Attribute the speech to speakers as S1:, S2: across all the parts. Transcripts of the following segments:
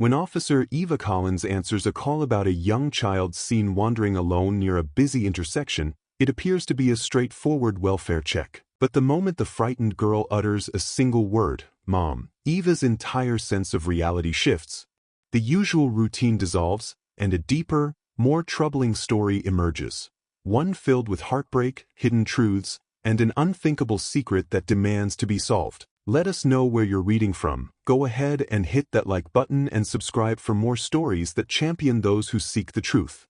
S1: When Officer Eva Collins answers a call about a young child seen wandering alone near a busy intersection, it appears to be a straightforward welfare check. But the moment the frightened girl utters a single word, "Mom," Eva's entire sense of reality shifts. The usual routine dissolves, and a deeper, more troubling story emerges. One filled with heartbreak, hidden truths, and an unthinkable secret that demands to be solved. Let us know where you're reading from. Go ahead and hit that like button and subscribe for more stories that champion those who seek the truth.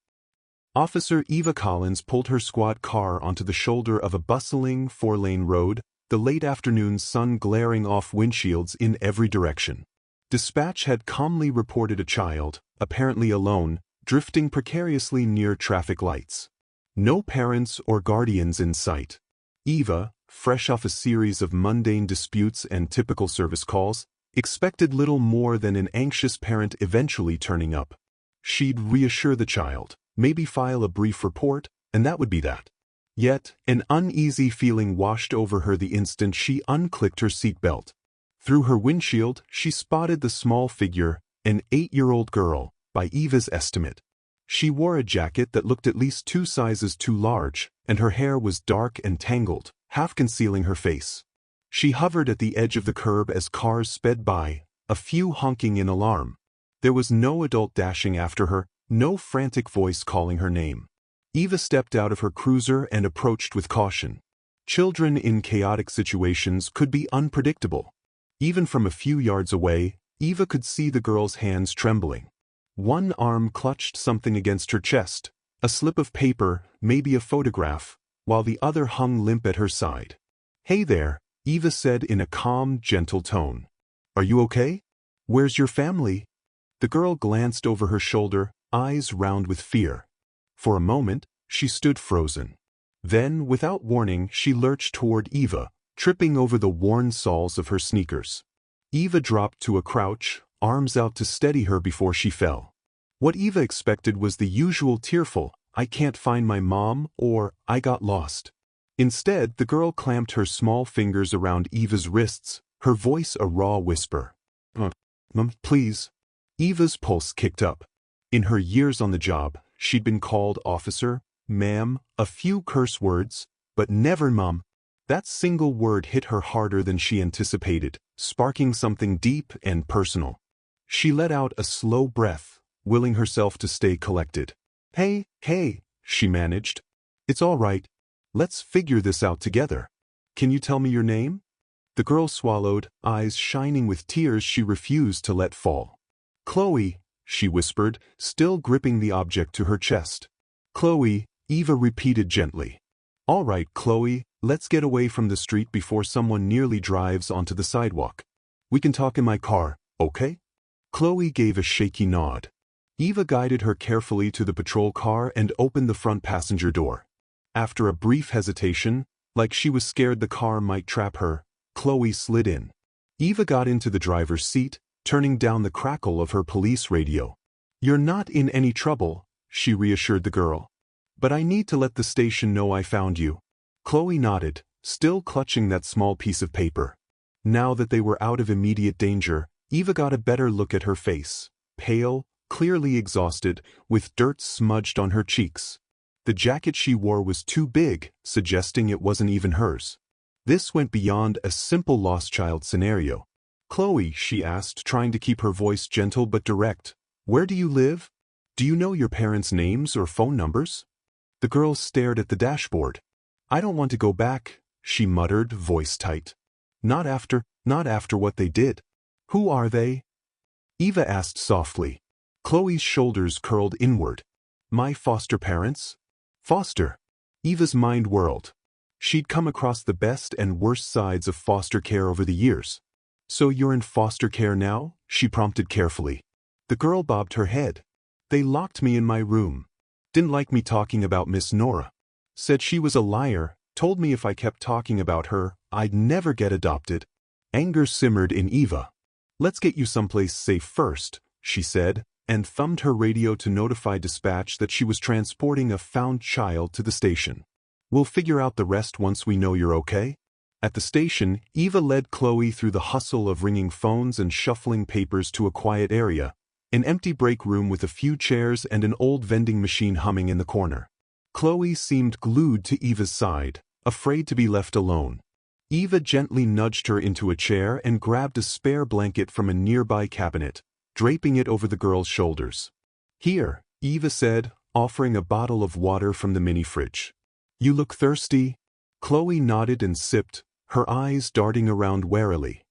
S1: Officer Eva Collins pulled her squad car onto the shoulder of a bustling, four-lane road, the late afternoon sun glaring off windshields in every direction. Dispatch had calmly reported a child, apparently alone, drifting precariously near traffic lights. No parents or guardians in sight. Eva, fresh off a series of mundane disputes and typical service calls, expected little more than an anxious parent eventually turning up. She'd reassure the child, maybe file a brief report, and that would be that. Yet, an uneasy feeling washed over her the instant she unclicked her seatbelt. Through her windshield, she spotted the small figure, an 8-year-old girl, by Eva's estimate. She wore a jacket that looked at least 2 sizes too large, and her hair was dark and tangled, half concealing her face. She hovered at the edge of the curb as cars sped by, a few honking in alarm. There was no adult dashing after her, no frantic voice calling her name. Eva stepped out of her cruiser and approached with caution. Children in chaotic situations could be unpredictable. Even from a few yards away, Eva could see the girl's hands trembling. One arm clutched something against her chest, a slip of paper, maybe a photograph, while the other hung limp at her side. "Hey there," Eva said in a calm, gentle tone. "Are you okay? Where's your family?" The girl glanced over her shoulder, eyes round with fear. For a moment, she stood frozen. Then, without warning, she lurched toward Eva, tripping over the worn soles of her sneakers. Eva dropped to a crouch, arms out to steady her before she fell. What Eva expected was the usual tearful, "I can't find my mom," or "I got lost." Instead, the girl clamped her small fingers around Eva's wrists, her voice a raw whisper. Mom, please." Eva's pulse kicked up. In her years on the job, she'd been called officer, ma'am, a few curse words, but never mom. That single word hit her harder than she anticipated, sparking something deep and personal. She let out a slow breath, willing herself to stay collected. Hey, she managed. "It's all right. Let's figure this out together. Can you tell me your name?" The girl swallowed, eyes shining with tears she refused to let fall. "Chloe," she whispered, still gripping the object to her chest. "Chloe," Eva repeated gently. "All right, Chloe, let's get away from the street before someone nearly drives onto the sidewalk. We can talk in my car, okay?" Chloe gave a shaky nod. Eva guided her carefully to the patrol car and opened the front passenger door. After a brief hesitation, like she was scared the car might trap her, Chloe slid in. Eva got into the driver's seat, turning down the crackle of her police radio. "You're not in any trouble," she reassured the girl. "But I need to let the station know I found you." Chloe nodded, still clutching that small piece of paper. Now that they were out of immediate danger, Eva got a better look at her face, pale, clearly exhausted, with dirt smudged on her cheeks. The jacket she wore was too big, suggesting it wasn't even hers. This went beyond a simple lost child scenario. "Chloe," she asked, trying to keep her voice gentle but direct, "where do you live? Do you know your parents' names or phone numbers?" The girl stared at the dashboard. "I don't want to go back," she muttered, voice tight. Not after what they did." "Who are they?" Eva asked softly. Chloe's shoulders curled inward. "My foster parents?" Foster? Eva's mind whirled. She'd come across the best and worst sides of foster care over the years. "So you're in foster care now?" she prompted carefully. The girl bobbed her head. "They locked me in my room. Didn't like me talking about Miss Nora. Said she was a liar, told me if I kept talking about her, I'd never get adopted." Anger simmered in Eva. "Let's get you someplace safe first," she said, and thumbed her radio to notify dispatch that she was transporting a found child to the station. "We'll figure out the rest once we know you're okay." At the station, Eva led Chloe through the hustle of ringing phones and shuffling papers to a quiet area, An empty break room with a few chairs and an old vending machine humming in the corner. Chloe seemed glued to Eva's side, afraid to be left alone. Eva gently nudged her into a chair and grabbed a spare blanket from a nearby cabinet, draping it over the girl's shoulders. "Here," Eva said, offering a bottle of water from the mini-fridge. "You look thirsty?" Chloe nodded and sipped, her eyes darting around warily.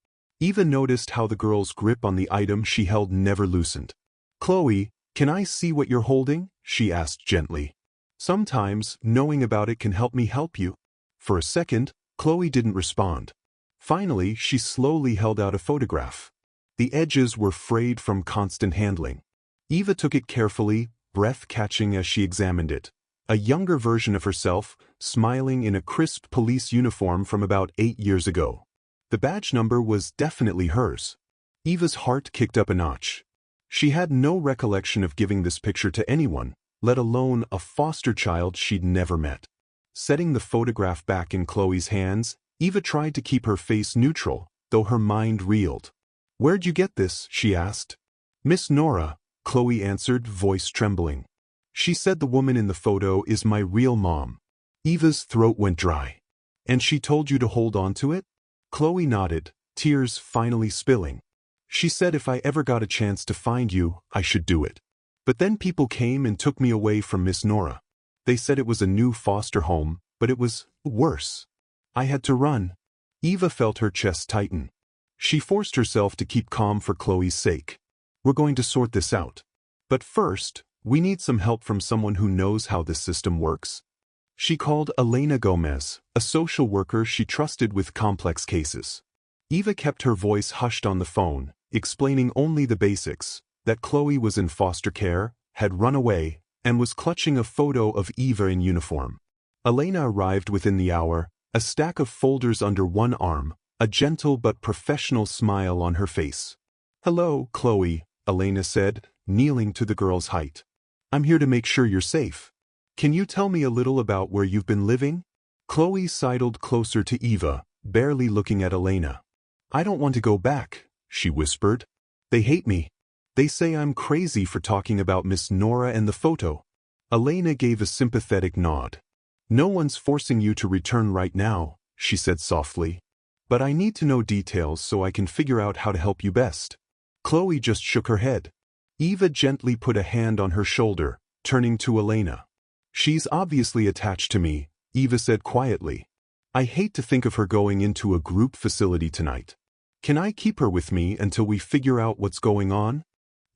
S1: Eva noticed how the girl's grip on the item she held never loosened. "Chloe, can I see what you're holding?" she asked gently. "Sometimes, knowing about it can help me help you." For a second, Chloe didn't respond. Finally, she slowly held out a photograph. The edges were frayed from constant handling. Eva took it carefully, breath catching as she examined it. A younger version of herself, smiling in a crisp police uniform from about 8 years ago. The badge number was definitely hers. Eva's heart kicked up a notch. She had no recollection of giving this picture to anyone, let alone a foster child she'd never met. Setting the photograph back in Chloe's hands, Eva tried to keep her face neutral, though her mind reeled. "Where'd you get this?" she asked. "Miss Nora," Chloe answered, voice trembling. "She said the woman in the photo is my real mom." Eva's throat went dry. "And she told you to hold on to it?" Chloe nodded, tears finally spilling. "She said if I ever got a chance to find you, I should do it. But then people came and took me away from Miss Nora. They said it was a new foster home, but it was worse. I had to run." Eva felt her chest tighten. She forced herself to keep calm for Chloe's sake. "We're going to sort this out. But first, we need some help from someone who knows how this system works." She called Elena Gomez, a social worker she trusted with complex cases. Eva kept her voice hushed on the phone, explaining only the basics, that Chloe was in foster care, had run away, and was clutching a photo of Eva in uniform. Elena arrived within the hour, a stack of folders under one arm, a gentle but professional smile on her face. "Hello, Chloe," Elena said, kneeling to the girl's height. "I'm here to make sure you're safe. Can you tell me a little about where you've been living?" Chloe sidled closer to Eva, barely looking at Elena. "I don't want to go back," she whispered. "They hate me. They say I'm crazy for talking about Miss Nora and the photo." Elena gave a sympathetic nod. "No one's forcing you to return right now," she said softly. "But I need to know details so I can figure out how to help you best." Chloe just shook her head. Eva gently put a hand on her shoulder, turning to Elena. "She's obviously attached to me," Eva said quietly. "I hate to think of her going into a group facility tonight. Can I keep her with me until we figure out what's going on?"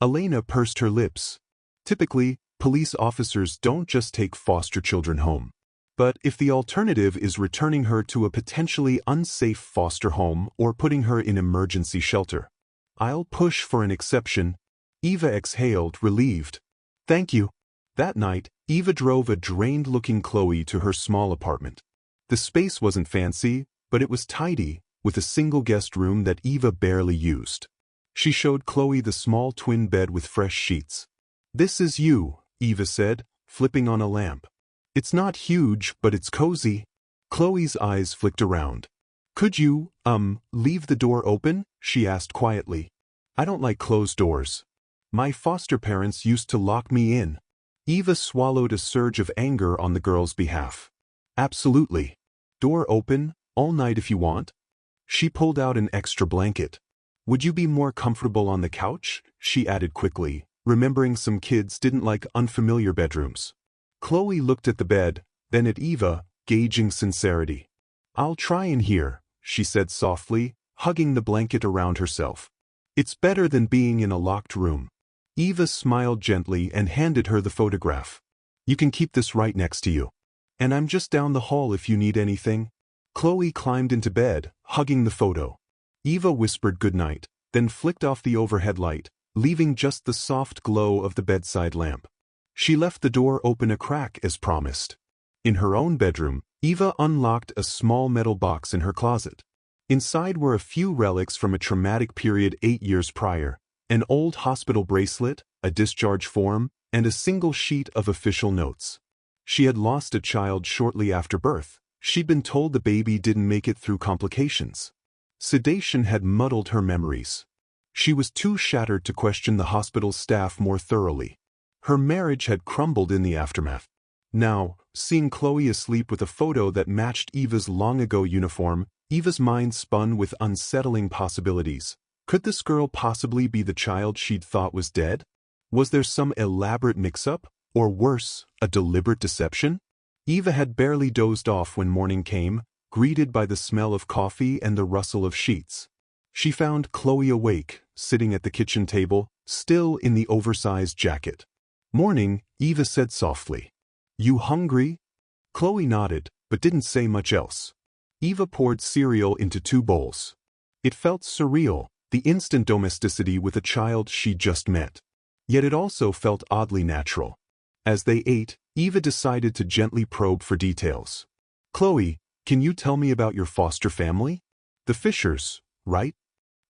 S1: Elena pursed her lips. Typically, police officers don't just take foster children home. But if the alternative is returning her to a potentially unsafe foster home or putting her in emergency shelter, I'll push for an exception. Eva exhaled, relieved. "Thank you." That night, Eva drove a drained-looking Chloe to her small apartment. The space wasn't fancy, but it was tidy, with a single guest room that Eva barely used. She showed Chloe the small twin bed with fresh sheets. "This is you," Eva said, flipping on a lamp. "It's not huge, but it's cozy." Chloe's eyes flicked around. "Could you, leave the door open?" she asked quietly. "I don't like closed doors. My foster parents used to lock me in." Eva swallowed a surge of anger on the girl's behalf. "Absolutely. Door open, all night if you want." She pulled out an extra blanket. "Would you be more comfortable on the couch?" she added quickly, remembering some kids didn't like unfamiliar bedrooms. Chloe looked at the bed, then at Eva, gauging sincerity. "I'll try in here," she said softly, hugging the blanket around herself. "It's better than being in a locked room." Eva smiled gently and handed her the photograph. "You can keep this right next to you. And I'm just down the hall if you need anything." Chloe climbed into bed, hugging the photo. Eva whispered goodnight, then flicked off the overhead light, leaving just the soft glow of the bedside lamp. She left the door open a crack as promised. In her own bedroom, Eva unlocked a small metal box in her closet. Inside were a few relics from a traumatic period 8 years prior, an old hospital bracelet, a discharge form, and a single sheet of official notes. She had lost a child shortly after birth. She'd been told the baby didn't make it through complications. Sedation had muddled her memories. She was too shattered to question the hospital's staff more thoroughly. Her marriage had crumbled in the aftermath. Now, seeing Chloe asleep with a photo that matched Eva's long-ago uniform, Eva's mind spun with unsettling possibilities. Could this girl possibly be the child she'd thought was dead? Was there some elaborate mix-up? Or worse, a deliberate deception? Eva had barely dozed off when morning came, greeted by the smell of coffee and the rustle of sheets. She found Chloe awake, sitting at the kitchen table, still in the oversized jacket. "Morning," Eva said softly. "You hungry?" Chloe nodded, but didn't say much else. Eva poured cereal into 2 bowls. It felt surreal, the instant domesticity with a child she'd just met. Yet it also felt oddly natural. As they ate, Eva decided to gently probe for details. "Chloe, can you tell me about your foster family? The Fishers, right?"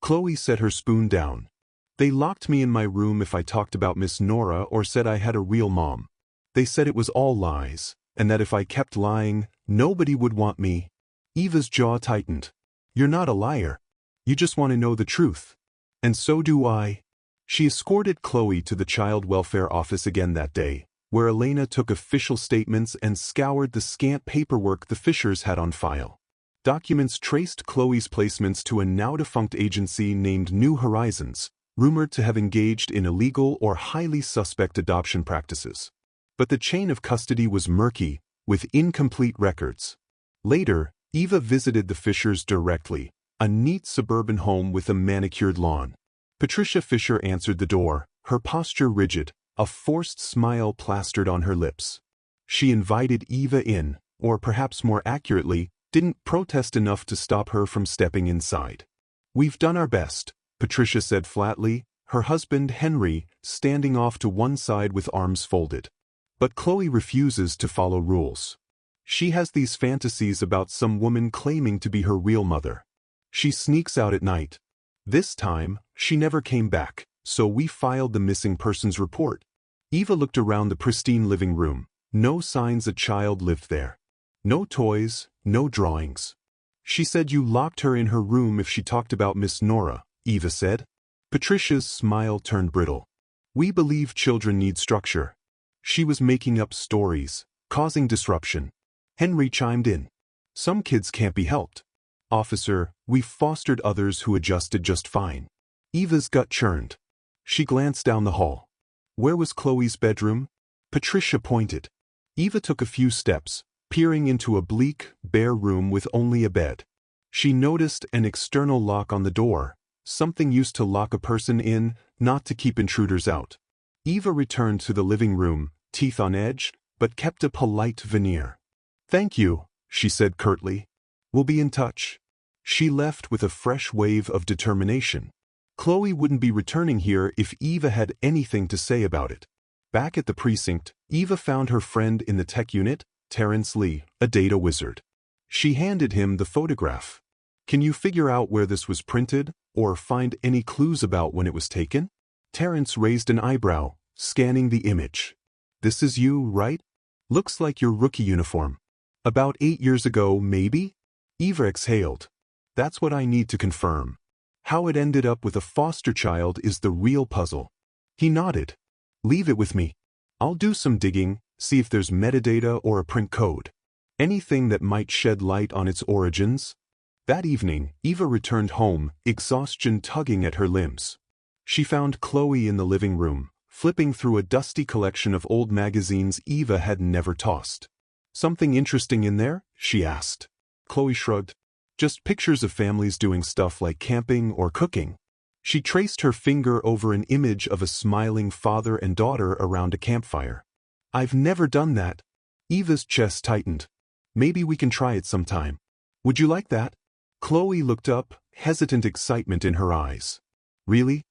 S1: Chloe set her spoon down. "They locked me in my room if I talked about Miss Nora or said I had a real mom. They said it was all lies, and that if I kept lying, nobody would want me." Eva's jaw tightened. "You're not a liar. You just want to know the truth. And so do I." She escorted Chloe to the child welfare office again that day, where Elena took official statements and scoured the scant paperwork the Fishers had on file. Documents traced Chloe's placements to a now-defunct agency named New Horizons, rumored to have engaged in illegal or highly suspect adoption practices. But the chain of custody was murky, with incomplete records. Later, Eva visited the Fishers directly, a neat suburban home with a manicured lawn. Patricia Fisher answered the door, her posture rigid, a forced smile plastered on her lips. She invited Eva in, or perhaps more accurately, didn't protest enough to stop her from stepping inside. "We've done our best," Patricia said flatly, her husband Henry standing off to one side with arms folded. "But Chloe refuses to follow rules. She has these fantasies about some woman claiming to be her real mother. She sneaks out at night. This time, she never came back, so we filed the missing persons report." Eva looked around the pristine living room. No signs a child lived there. No toys, no drawings. "She said you locked her in her room if she talked about Miss Nora," Eva said. Patricia's smile turned brittle. "We believe children need structure. She was making up stories, causing disruption." Henry chimed in. "Some kids can't be helped. Officer, we've fostered others who adjusted just fine." Eva's gut churned. She glanced down the hall. Where was Chloe's bedroom? Patricia pointed. Eva took a few steps, peering into a bleak, bare room with only a bed. She noticed an external lock on the door, something used to lock a person in, not to keep intruders out. Eva returned to the living room, teeth on edge, but kept a polite veneer. "Thank you," she said curtly. "We'll be in touch." She left with a fresh wave of determination. Chloe wouldn't be returning here if Eva had anything to say about it. Back at the precinct, Eva found her friend in the tech unit, Terrence Lee, a data wizard. She handed him the photograph. "Can you figure out where this was printed, or find any clues about when it was taken?" Terrence raised an eyebrow, scanning the image. "This is you, right? Looks like your rookie uniform. About 8 years ago, maybe?" Eva exhaled. "That's what I need to confirm. How it ended up with a foster child is the real puzzle." He nodded. "Leave it with me. I'll do some digging, see if there's metadata or a print code. Anything that might shed light on its origins." That evening, Eva returned home, exhaustion tugging at her limbs. She found Chloe in the living room, flipping through a dusty collection of old magazines Eva had never tossed. "Something interesting in there?" she asked. Chloe shrugged. "Just pictures of families doing stuff like camping or cooking." She traced her finger over an image of a smiling father and daughter around a campfire. "I've never done that." Eva's chest tightened. "Maybe we can try it sometime. Would you like that?" Chloe looked up, hesitant excitement in her eyes. "Really?"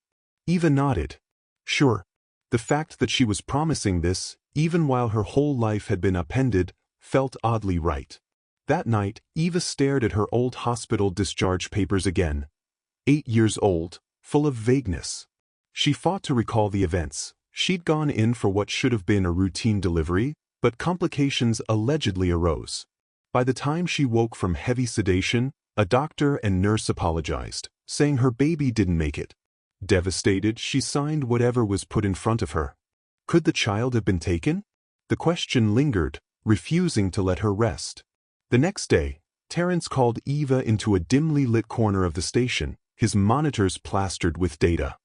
S1: Eva nodded. "Sure." The fact that she was promising this, even while her whole life had been upended, felt oddly right. That night, Eva stared at her old hospital discharge papers again. 8 years old, full of vagueness. She fought to recall the events. She'd gone in for what should have been a routine delivery, but complications allegedly arose. By the time she woke from heavy sedation, a doctor and nurse apologized, saying her baby didn't make it. Devastated, she signed whatever was put in front of her. Could the child have been taken? The question lingered, refusing to let her rest. The next day, Terence called Eva into a dimly lit corner of the station, his monitors plastered with data.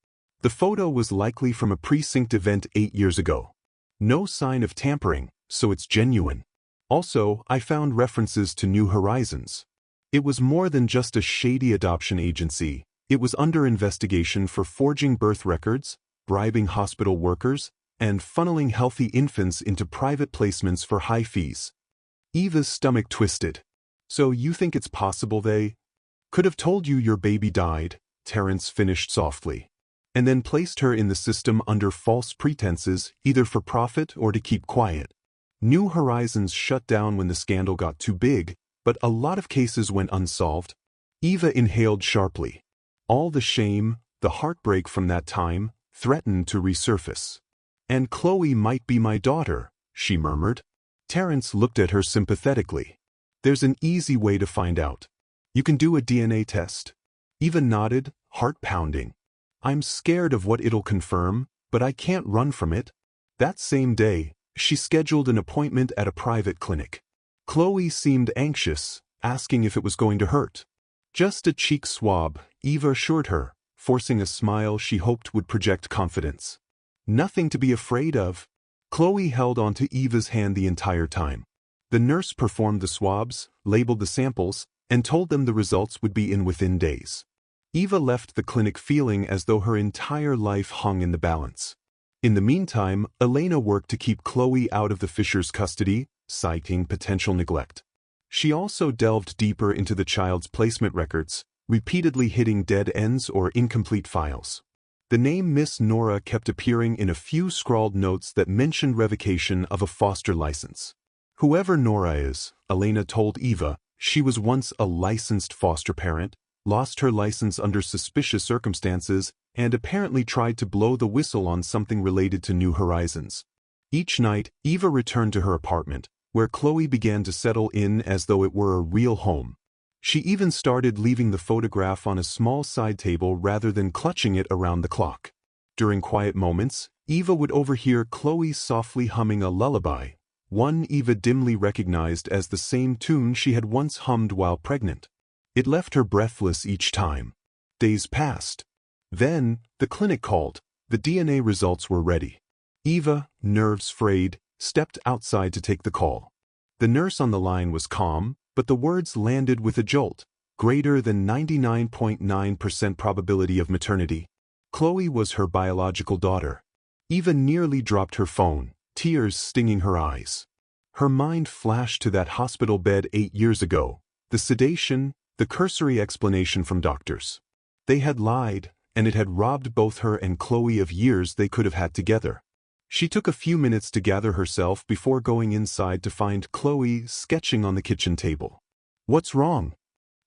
S1: The photo was likely from a precinct event 8 years ago. No sign of tampering, so it's genuine. Also, I found references to New Horizons. It was more than just a shady adoption agency. It was under investigation for forging birth records, bribing hospital workers, and funneling healthy infants into private placements for high fees. Eva's stomach twisted. So you think it's possible they could have told you your baby died, Terence finished softly, and then placed her in the system under false pretenses, either for profit or to keep quiet. New Horizons shut down when the scandal got too big, but a lot of cases went unsolved. Eva inhaled sharply. All the shame, the heartbreak from that time, threatened to resurface. And Chloe might be my daughter, she murmured. Terence looked at her sympathetically. There's an easy way to find out. You can do a DNA test. Eva nodded, heart pounding. I'm scared of what it'll confirm, but I can't run from it. That same day, she scheduled an appointment at a private clinic. Chloe seemed anxious, asking if it was going to hurt. Just a cheek swab, Eva assured her, forcing a smile she hoped would project confidence. Nothing to be afraid of. Chloe held onto Eva's hand the entire time. The nurse performed the swabs, labeled the samples, and told them the results would be in within days. Eva left the clinic feeling as though her entire life hung in the balance. In the meantime, Elena worked to keep Chloe out of the Fishers' custody, citing potential neglect. She also delved deeper into the child's placement records, repeatedly hitting dead ends or incomplete files. The name Miss Nora kept appearing in a few scrawled notes that mentioned revocation of a foster license. Whoever Nora is, Elena told Eva, she was once a licensed foster parent, lost her license under suspicious circumstances, and apparently tried to blow the whistle on something related to New Horizons. Each night, Eva returned to her apartment, where Chloe began to settle in as though it were a real home. She even started leaving the photograph on a small side table rather than clutching it around the clock. During quiet moments, Eva would overhear Chloe softly humming a lullaby, one Eva dimly recognized as the same tune she had once hummed while pregnant. It left her breathless each time. Days passed. Then, the clinic called. The DNA results were ready. Eva, nerves frayed, stepped outside to take the call. The nurse on the line was calm, but the words landed with a jolt. Greater than 99.9% probability of maternity. Chloe was her biological daughter. Eva nearly dropped her phone, tears stinging her eyes. Her mind flashed to that hospital bed 8 years ago, the sedation, the cursory explanation from doctors. They had lied, and it had robbed both her and Chloe of years they could have had together. She took a few minutes to gather herself before going inside to find Chloe sketching on the kitchen table. "What's wrong?"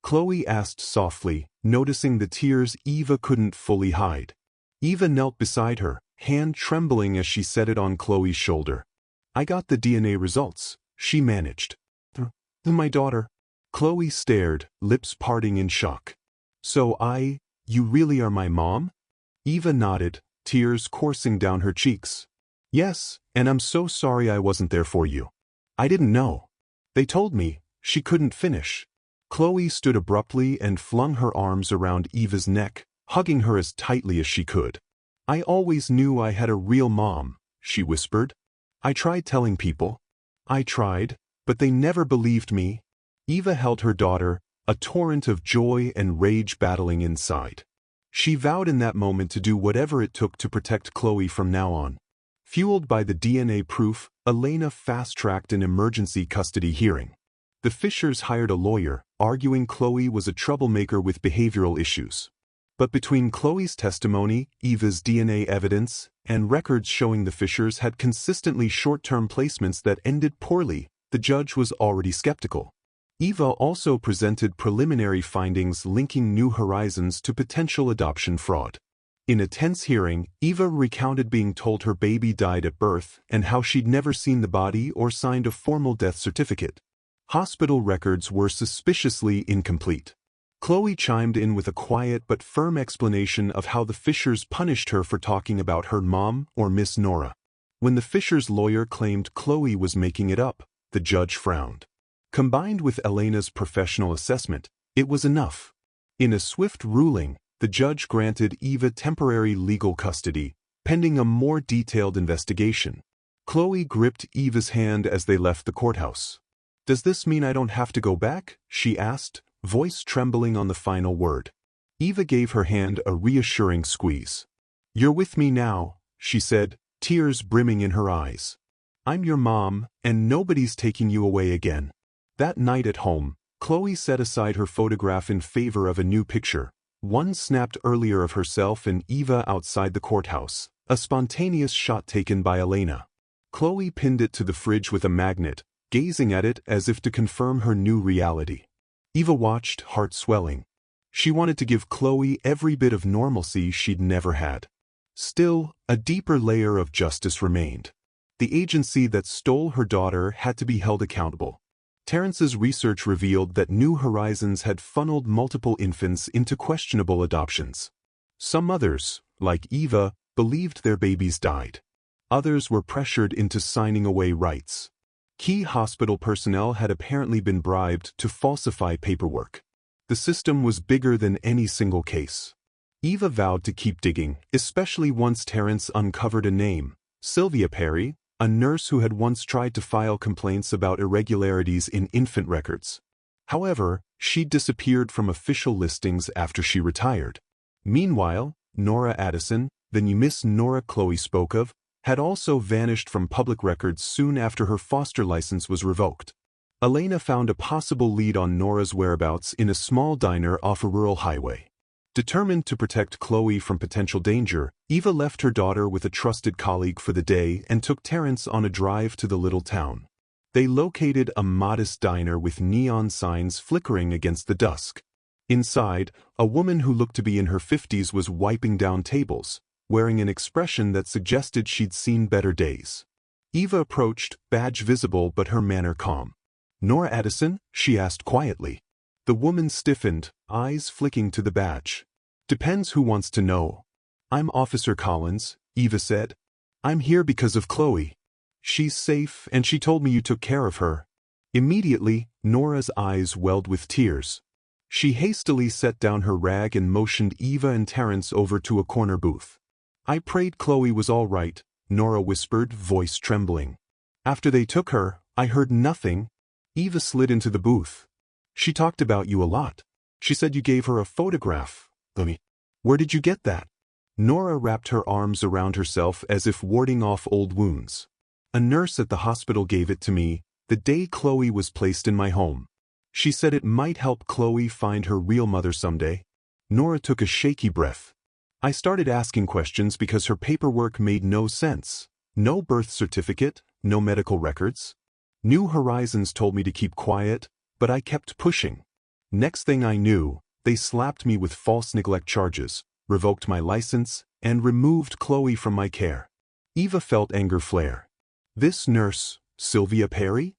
S1: Chloe asked softly, noticing the tears Eva couldn't fully hide. Eva knelt beside her, hand trembling as she set it on Chloe's shoulder. "I got the DNA results," she managed. My daughter." Chloe stared, lips parting in shock. "So you really are my mom?" Eva nodded, tears coursing down her cheeks. "Yes, and I'm so sorry I wasn't there for you. I didn't know. They told me." She couldn't finish. Chloe stood abruptly and flung her arms around Eva's neck, hugging her as tightly as she could. "I always knew I had a real mom," she whispered. "I tried telling people. I tried, but they never believed me." Eva held her daughter, a torrent of joy and rage battling inside. She vowed in that moment to do whatever it took to protect Chloe from now on. Fueled by the DNA proof, Elena fast-tracked an emergency custody hearing. The Fishers hired a lawyer, arguing Chloe was a troublemaker with behavioral issues. But between Chloe's testimony, Eva's DNA evidence, and records showing the Fishers had consistently short-term placements that ended poorly, the judge was already skeptical. Eva also presented preliminary findings linking New Horizons to potential adoption fraud. In a tense hearing, Eva recounted being told her baby died at birth and how she'd never seen the body or signed a formal death certificate. Hospital records were suspiciously incomplete. Chloe chimed in with a quiet but firm explanation of how the Fishers punished her for talking about her mom or Miss Nora. When the Fishers' lawyer claimed Chloe was making it up, the judge frowned. Combined with Elena's professional assessment, it was enough. In a swift ruling, the judge granted Eva temporary legal custody, pending a more detailed investigation. Chloe gripped Eva's hand as they left the courthouse. "Does this mean I don't have to go back?" she asked, voice trembling on the final word. Eva gave her hand a reassuring squeeze. "You're with me now," she said, tears brimming in her eyes. "I'm your mom, and nobody's taking you away again." That night at home, Chloe set aside her photograph in favor of a new picture, one snapped earlier of herself and Eva outside the courthouse, a spontaneous shot taken by Elena. Chloe pinned it to the fridge with a magnet, gazing at it as if to confirm her new reality. Eva watched, heart swelling. She wanted to give Chloe every bit of normalcy she'd never had. Still, a deeper layer of justice remained. The agency that stole her daughter had to be held accountable. Terrence's research revealed that New Horizons had funneled multiple infants into questionable adoptions. Some mothers, like Eva, believed their babies died. Others were pressured into signing away rights. Key hospital personnel had apparently been bribed to falsify paperwork. The system was bigger than any single case. Eva vowed to keep digging, especially once Terrence uncovered a name, Sylvia Perry, a nurse who had once tried to file complaints about irregularities in infant records. However, she disappeared from official listings after she retired. Meanwhile, Nora Addison, the new Miss Nora Chloe spoke of, had also vanished from public records soon after her foster license was revoked. Elena found a possible lead on Nora's whereabouts in a small diner off a rural highway. Determined to protect Chloe from potential danger, Eva left her daughter with a trusted colleague for the day and took Terrence on a drive to the little town. They located a modest diner with neon signs flickering against the dusk. Inside, a woman who looked to be in her 50s was wiping down tables, wearing an expression that suggested she'd seen better days. Eva approached, badge visible but her manner calm. "Nora Addison?" she asked quietly. The woman stiffened, eyes flicking to the badge. "Depends who wants to know." "I'm Officer Collins," Eva said. "I'm here because of Chloe. She's safe and she told me you took care of her." Immediately, Nora's eyes welled with tears. She hastily set down her rag and motioned Eva and Terrence over to a corner booth. "I prayed Chloe was all right," Nora whispered, voice trembling. "After they took her, I heard nothing." Eva slid into the booth. "She talked about you a lot. She said you gave her a photograph. Where did you get that?" Nora wrapped her arms around herself as if warding off old wounds. "A nurse at the hospital gave it to me the day Chloe was placed in my home. She said it might help Chloe find her real mother someday." Nora took a shaky breath. "I started asking questions because her paperwork made no sense. No birth certificate, no medical records. New Horizons told me to keep quiet, but I kept pushing. Next thing I knew, they slapped me with false neglect charges, revoked my license, and removed Chloe from my care." Eva felt anger flare. "This nurse, Sylvia Perry?"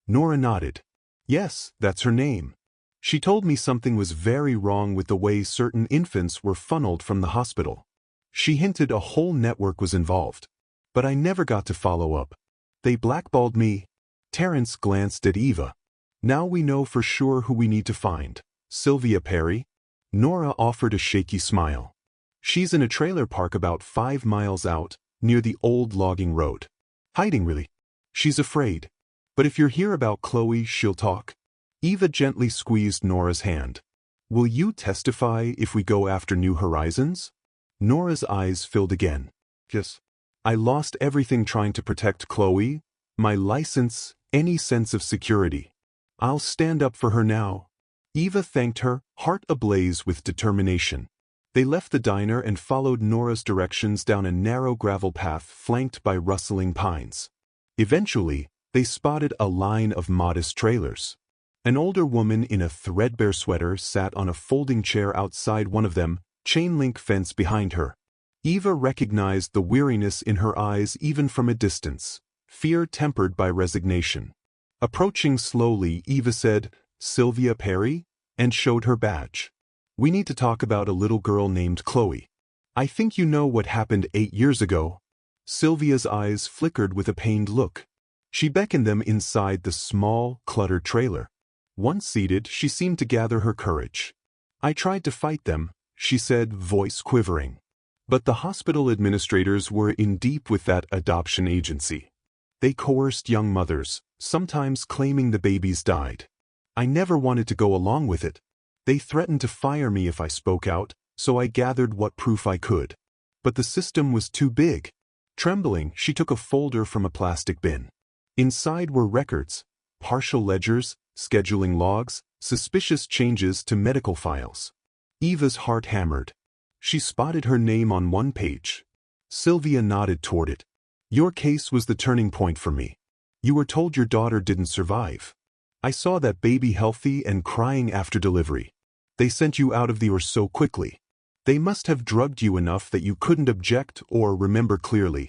S1: Nora nodded. "Yes, that's her name. She told me something was very wrong with the way certain infants were funneled from the hospital. She hinted a whole network was involved. But I never got to follow up. They blackballed me." Terrence glanced at Eva. "Now we know for sure who we need to find. Sylvia Perry?" Nora offered a shaky smile. "She's in a trailer park about 5 miles out, near the old logging road. Hiding really. She's afraid. But if you're here about Chloe, she'll talk." Eva gently squeezed Nora's hand. "Will you testify if we go after New Horizons?" Nora's eyes filled again. "Yes. I lost everything trying to protect Chloe, my license, any sense of security. I'll stand up for her now." Eva thanked her, heart ablaze with determination. They left the diner and followed Nora's directions down a narrow gravel path flanked by rustling pines. Eventually, they spotted a line of modest trailers. An older woman in a threadbare sweater sat on a folding chair outside one of them, chain-link fence behind her. Eva recognized the weariness in her eyes even from a distance, fear tempered by resignation. Approaching slowly, Eva said, "Sylvia Perry?" and showed her badge. "We need to talk about a little girl named Chloe. I think you know what happened 8 years ago." Sylvia's eyes flickered with a pained look. She beckoned them inside the small, cluttered trailer. Once seated, she seemed to gather her courage. "I tried to fight them," she said, voice quivering. "But the hospital administrators were in deep with that adoption agency. They coerced young mothers, sometimes claiming the babies died. I never wanted to go along with it. They threatened to fire me if I spoke out, so I gathered what proof I could. But the system was too big." Trembling, she took a folder from a plastic bin. Inside were records, partial ledgers, scheduling logs, suspicious changes to medical files. Eva's heart hammered. She spotted her name on one page. Sylvia nodded toward it. "Your case was the turning point for me. You were told your daughter didn't survive. I saw that baby healthy and crying after delivery. They sent you out of the OR so quickly. They must have drugged you enough that you couldn't object or remember clearly."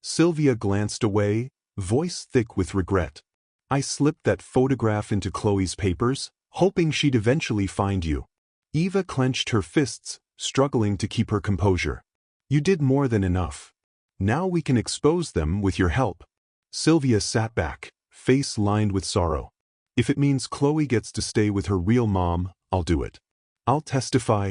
S1: Sylvia glanced away, voice thick with regret. "I slipped that photograph into Chloe's papers, hoping she'd eventually find you." Eva clenched her fists, struggling to keep her composure. "You did more than enough. Now we can expose them with your help." Sylvia sat back, face lined with sorrow. "If it means Chloe gets to stay with her real mom, I'll do it. I'll testify."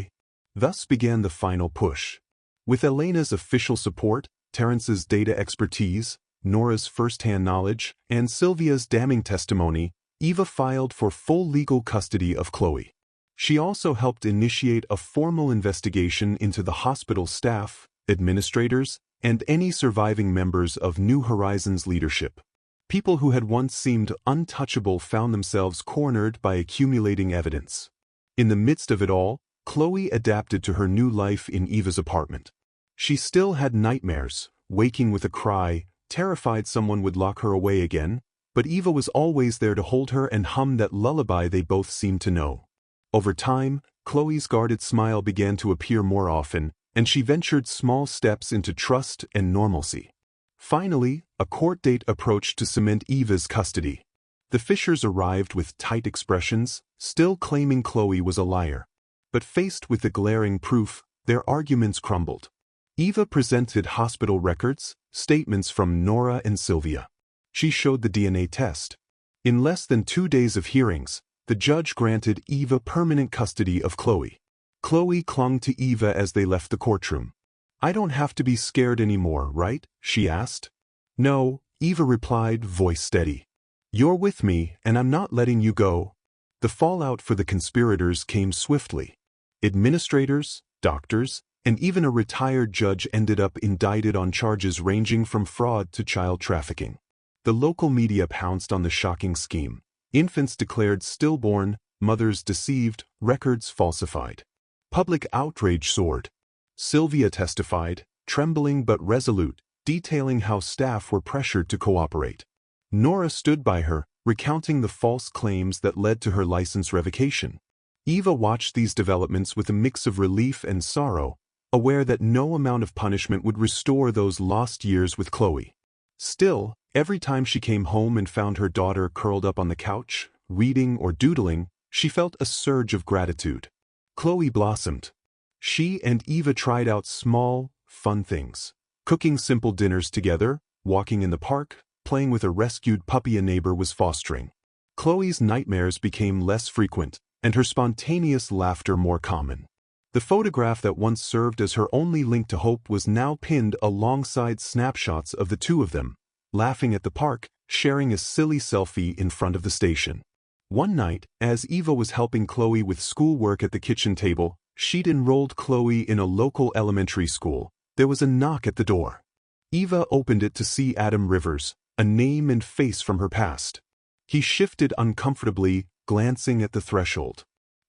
S1: Thus began the final push. With Elena's official support, Terrence's data expertise, Nora's first-hand knowledge, and Sylvia's damning testimony, Eva filed for full legal custody of Chloe. She also helped initiate a formal investigation into the hospital staff, administrators, and any surviving members of New Horizons leadership. People who had once seemed untouchable found themselves cornered by accumulating evidence. In the midst of it all, Chloe adapted to her new life in Eva's apartment. She still had nightmares, waking with a cry, terrified someone would lock her away again, but Eva was always there to hold her and hum that lullaby they both seemed to know. Over time, Chloe's guarded smile began to appear more often, and she ventured small steps into trust and normalcy. Finally, a court date approached to cement Eva's custody. The Fishers arrived with tight expressions, still claiming Chloe was a liar. But faced with the glaring proof, their arguments crumbled. Eva presented hospital records, statements from Nora and Sylvia. She showed the DNA test. In less than 2 days of hearings, the judge granted Eva permanent custody of Chloe. Chloe clung to Eva as they left the courtroom. "I don't have to be scared anymore, right?" she asked. "No," Eva replied, voice steady. "You're with me, and I'm not letting you go." The fallout for the conspirators came swiftly. Administrators, doctors, and even a retired judge ended up indicted on charges ranging from fraud to child trafficking. The local media pounced on the shocking scheme. Infants declared stillborn, mothers deceived, records falsified. Public outrage soared. Sylvia testified, trembling but resolute, detailing how staff were pressured to cooperate. Nora stood by her, recounting the false claims that led to her license revocation. Eva watched these developments with a mix of relief and sorrow, aware that no amount of punishment would restore those lost years with Chloe. Still, every time she came home and found her daughter curled up on the couch, reading or doodling, she felt a surge of gratitude. Chloe blossomed. She and Eva tried out small, fun things. Cooking simple dinners together, walking in the park, playing with a rescued puppy a neighbor was fostering. Chloe's nightmares became less frequent, and her spontaneous laughter more common. The photograph that once served as her only link to hope was now pinned alongside snapshots of the two of them, laughing at the park, sharing a silly selfie in front of the station. One night, as Eva was helping Chloe with schoolwork at the kitchen table, she'd enrolled Chloe in a local elementary school. There was a knock at the door. Eva opened it to see Adam Rivers, a name and face from her past. He shifted uncomfortably, glancing at the threshold.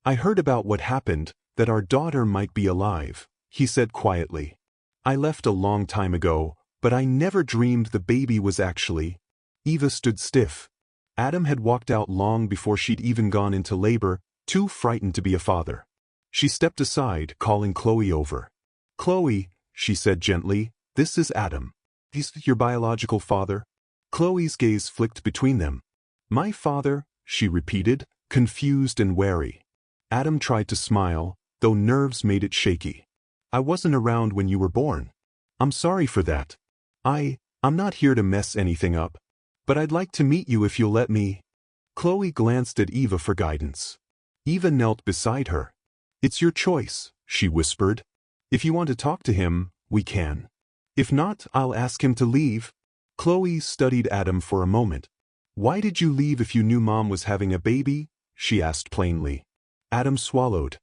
S1: "I heard about what happened, that our daughter might be alive," he said quietly. "I left a long time ago, but I never dreamed the baby was actually—" Eva stood stiff. Adam had walked out long before she'd even gone into labor, too frightened to be a father. She stepped aside, calling Chloe over. "Chloe," she said gently, "this is Adam. He's your biological father." Chloe's gaze flicked between them. "My father," she repeated, confused and wary. Adam tried to smile, though nerves made it shaky. I wasn't around when you were born. I'm sorry for that. I'm not here to mess anything up. But I'd like to meet you if you'll let me. Chloe glanced at Eva for guidance. Eva knelt beside her. It's your choice, she whispered. If you want to talk to him, we can. If not, I'll ask him to leave. Chloe studied Adam for a moment. Why did you leave if you knew Mom was having a baby? She asked plainly. Adam swallowed.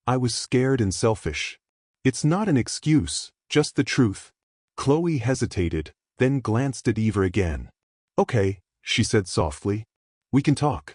S1: I was scared and selfish. It's not an excuse, just the truth. Chloe hesitated, then glanced at Eva again. Okay, she said softly. We can talk.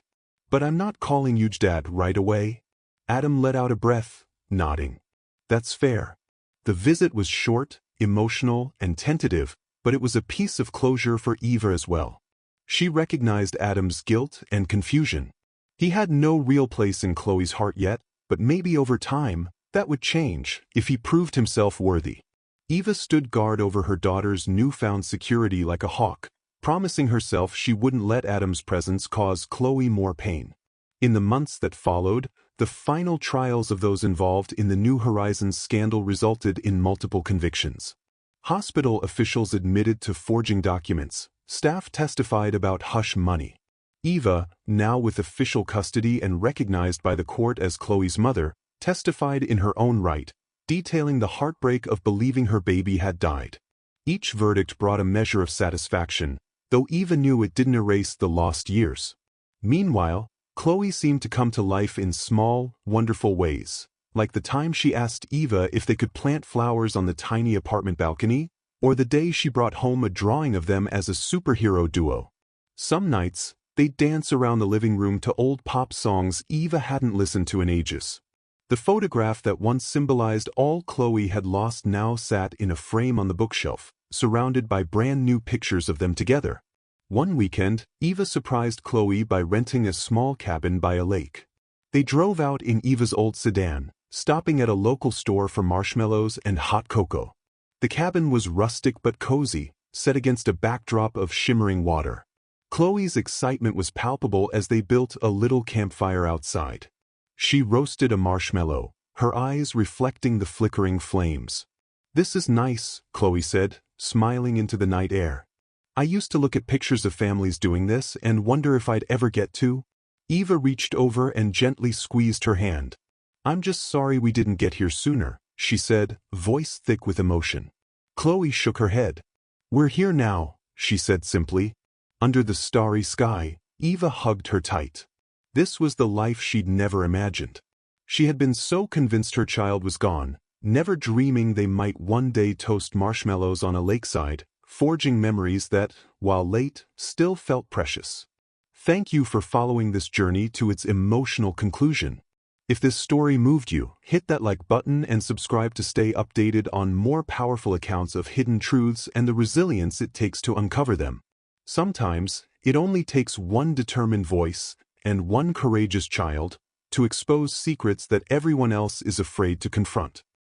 S1: But I'm not calling you Dad right away. Adam let out a breath, nodding. That's fair. The visit was short, emotional, and tentative, but it was a piece of closure for Eva as well. She recognized Adam's guilt and confusion. He had no real place in Chloe's heart yet, but maybe over time, that would change if he proved himself worthy. Eva stood guard over her daughter's newfound security like a hawk, promising herself she wouldn't let Adam's presence cause Chloe more pain. In the months that followed, the final trials of those involved in the New Horizons scandal resulted in multiple convictions. Hospital officials admitted to forging documents. Staff testified about hush money. Eva, now with official custody and recognized by the court as Chloe's mother, testified in her own right, detailing the heartbreak of believing her baby had died. Each verdict brought a measure of satisfaction, though Eva knew it didn't erase the lost years. Meanwhile, Chloe seemed to come to life in small, wonderful ways, like the time she asked Eva if they could plant flowers on the tiny apartment balcony, or the day she brought home a drawing of them as a superhero duo. Some nights, they'd dance around the living room to old pop songs Eva hadn't listened to in ages. The photograph that once symbolized all Chloe had lost now sat in a frame on the bookshelf, surrounded by brand new pictures of them together. One weekend, Eva surprised Chloe by renting a small cabin by a lake. They drove out in Eva's old sedan, stopping at a local store for marshmallows and hot cocoa. The cabin was rustic but cozy, set against a backdrop of shimmering water. Chloe's excitement was palpable as they built a little campfire outside. She roasted a marshmallow, her eyes reflecting the flickering flames. This is nice, Chloe said, smiling into the night air. I used to look at pictures of families doing this and wonder if I'd ever get to. Eva reached over and gently squeezed her hand. I'm just sorry we didn't get here sooner, she said, voice thick with emotion. Chloe shook her head. We're here now, she said simply. Under the starry sky, Eva hugged her tight. This was the life she'd never imagined. She had been so convinced her child was gone, never dreaming they might one day toast marshmallows on a lakeside, forging memories that, while late, still felt precious. Thank you for following this journey to its emotional conclusion. If this story moved you, hit that like button and subscribe to stay updated on more powerful accounts of hidden truths and the resilience it takes to uncover them. Sometimes, it only takes one determined voice and one courageous child to expose secrets that everyone else is afraid to confront.